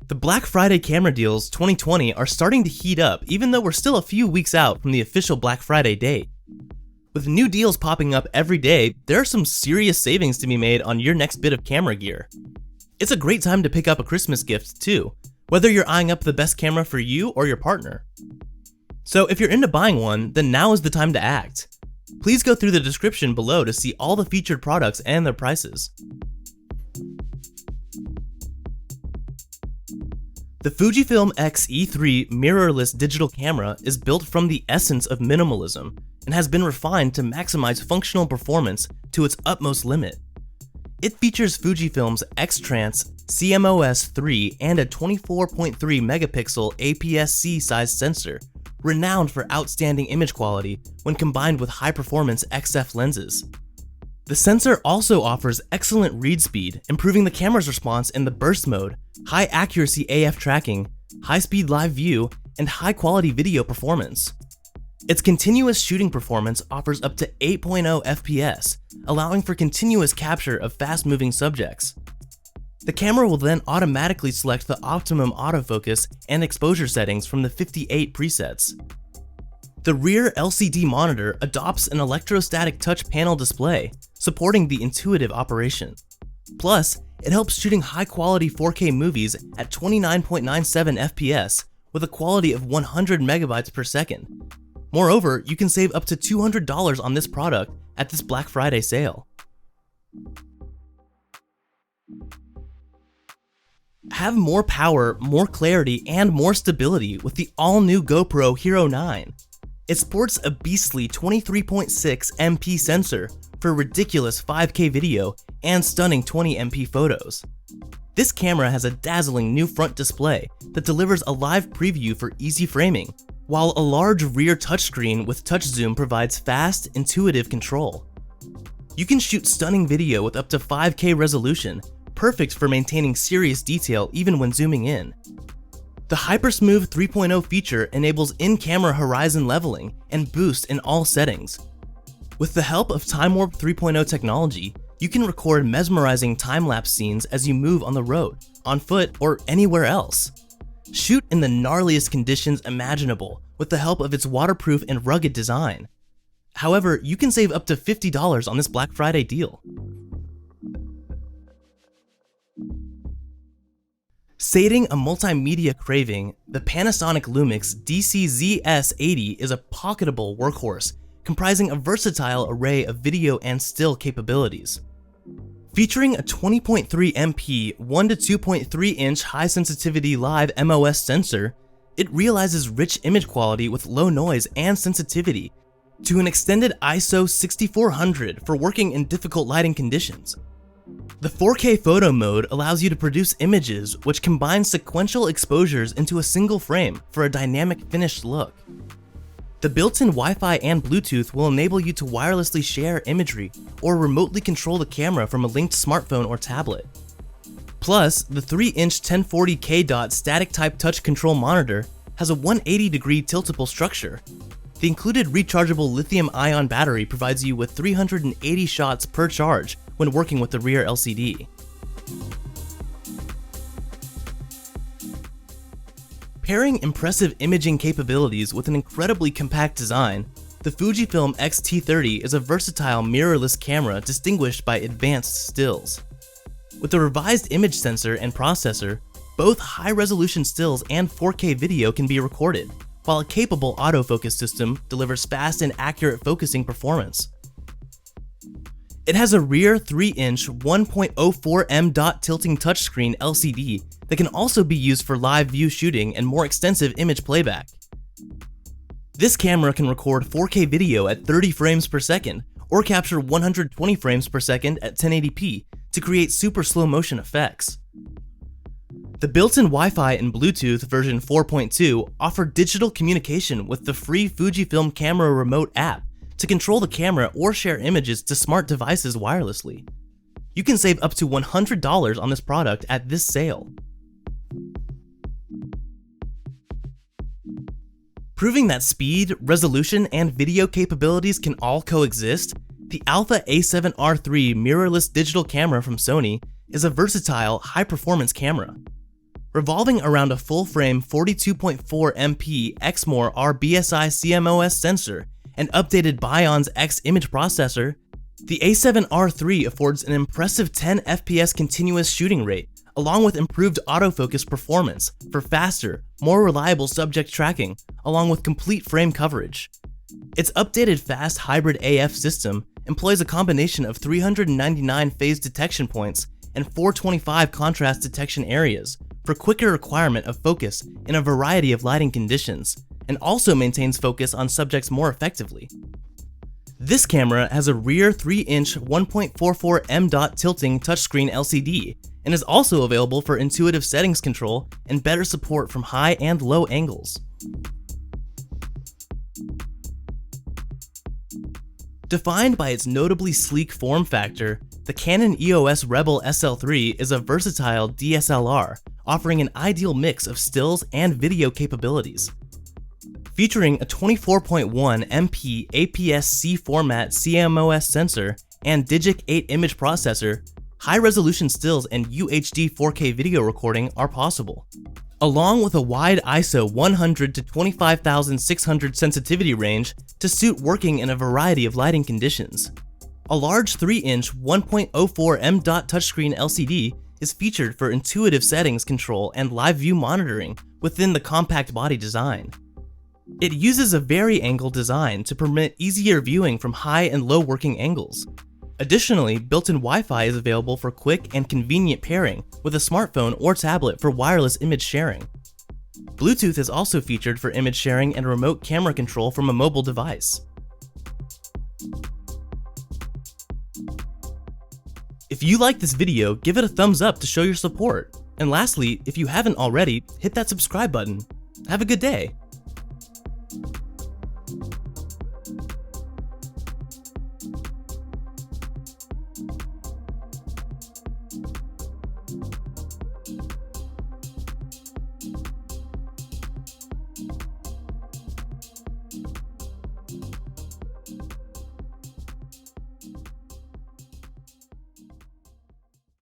The Black Friday camera deals 2020 are starting to heat up, even though we're still a few weeks out from the official Black Friday date. With new deals popping up every day, there are some serious savings to be made on your next bit of camera gear. It's a great time to pick up a Christmas gift too, whether you're eyeing up the best camera for you or your partner. So if you're into buying one, then now is the time to act. Please go through the description below to see all the featured products and their prices. The Fujifilm X-E3 mirrorless digital camera is built from the essence of minimalism and has been refined to maximize functional performance to its utmost limit. It features Fujifilm's X-Trans CMOS3 and a 24.3 megapixel APS-C size sensor, renowned for outstanding image quality when combined with high-performance XF lenses. The sensor also offers excellent read speed, improving the camera's response in the burst mode, high accuracy AF tracking, high-speed live view, and high-quality video performance. Its continuous shooting performance offers up to 8.0 FPS, allowing for continuous capture of fast-moving subjects. The camera will then automatically select the optimum autofocus and exposure settings from the 58 presets. The rear LCD monitor adopts an electrostatic touch panel display, supporting the intuitive operation. Plus, it helps shooting high-quality 4K movies at 29.97 FPS with a quality of 100 megabytes per second. Moreover, you can save up to $200 on this product at this Black Friday sale. Have more power, more clarity, and more stability with the all-new GoPro Hero 9. It sports a beastly 23.6 MP sensor for ridiculous 5K video and stunning 20 MP photos. This camera has a dazzling new front display that delivers a live preview for easy framing, while a large rear touchscreen with touch zoom provides fast, intuitive control. You can shoot stunning video with up to 5K resolution, perfect for maintaining serious detail even when zooming in. The Hypersmooth 3.0 feature enables in-camera horizon leveling and boost in all settings. With the help of Time Warp 3.0 technology, you can record mesmerizing time-lapse scenes as you move on the road, on foot, or anywhere else. Shoot in the gnarliest conditions imaginable with the help of its waterproof and rugged design. However, you can save up to $50 on this Black Friday deal. Sating a multimedia craving, the Panasonic Lumix DC-ZS80 is a pocketable workhorse comprising a versatile array of video and still capabilities. Featuring a 20.3 MP 1 to 2.3 inch high sensitivity live MOS sensor, it realizes rich image quality with low noise and sensitivity to an extended ISO 6400 for working in difficult lighting conditions. The 4K photo mode allows you to produce images which combine sequential exposures into a single frame for a dynamic finished look. The built-in Wi-Fi and Bluetooth will enable you to wirelessly share imagery or remotely control the camera from a linked smartphone or tablet. Plus, the 3-inch 1040K static type touch control monitor has a 180-degree tiltable structure. The included rechargeable lithium-ion battery provides you with 380 shots per charge when working with the rear LCD. Pairing impressive imaging capabilities with an incredibly compact design, the Fujifilm X-T30 is a versatile mirrorless camera distinguished by advanced stills. With a revised image sensor and processor, both high-resolution stills and 4K video can be recorded, while a capable autofocus system delivers fast and accurate focusing performance. It has a rear 3-inch 1.04 dot tilting touchscreen LCD that can also be used for live view shooting and more extensive image playback. This camera can record 4K video at 30 frames per second or capture 120 frames per second at 1080p to create super slow motion effects. The built-in Wi-Fi and Bluetooth version 4.2 offer digital communication with the free Fujifilm Camera Remote app to control the camera or share images to smart devices wirelessly. You can save up to $100 on this product at this sale. Proving that speed, resolution, and video capabilities can all coexist, the Alpha A7R III mirrorless digital camera from Sony is a versatile, high-performance camera. Revolving around a full-frame 42.4 MP Exmor RBSI CMOS sensor and updated Bion's X image processor, the A7R III affords an impressive 10 FPS continuous shooting rate, along with improved autofocus performance for faster, more reliable subject tracking, along with complete frame coverage. Its updated fast hybrid AF system employs a combination of 399 phase detection points and 425 contrast detection areas for quicker requirement of focus in a variety of lighting conditions, and also maintains focus on subjects more effectively. This camera has a rear 3-inch 1.44 m.2 tilting touchscreen LCD and is also available for intuitive settings control and better support from high and low angles. Defined by its notably sleek form factor, the Canon EOS Rebel SL3 is a versatile DSLR, offering an ideal mix of stills and video capabilities. Featuring a 24.1 MP APS-C format CMOS sensor and Digic 8 image processor, high-resolution stills and UHD 4K video recording are possible. Along with a wide ISO 100 to 25,600 sensitivity range to suit working in a variety of lighting conditions. A large 3-inch 1.04 m.2 touchscreen LCD is featured for intuitive settings control and live view monitoring within the compact body design. It uses a vari-angle design to permit easier viewing from high and low working angles. Additionally, built-in Wi-Fi is available for quick and convenient pairing with a smartphone or tablet for wireless image sharing. Bluetooth is also featured for image sharing and remote camera control from a mobile device. If you like this video, give it a thumbs up to show your support. And lastly, if you haven't already, hit that subscribe button. Have a good day.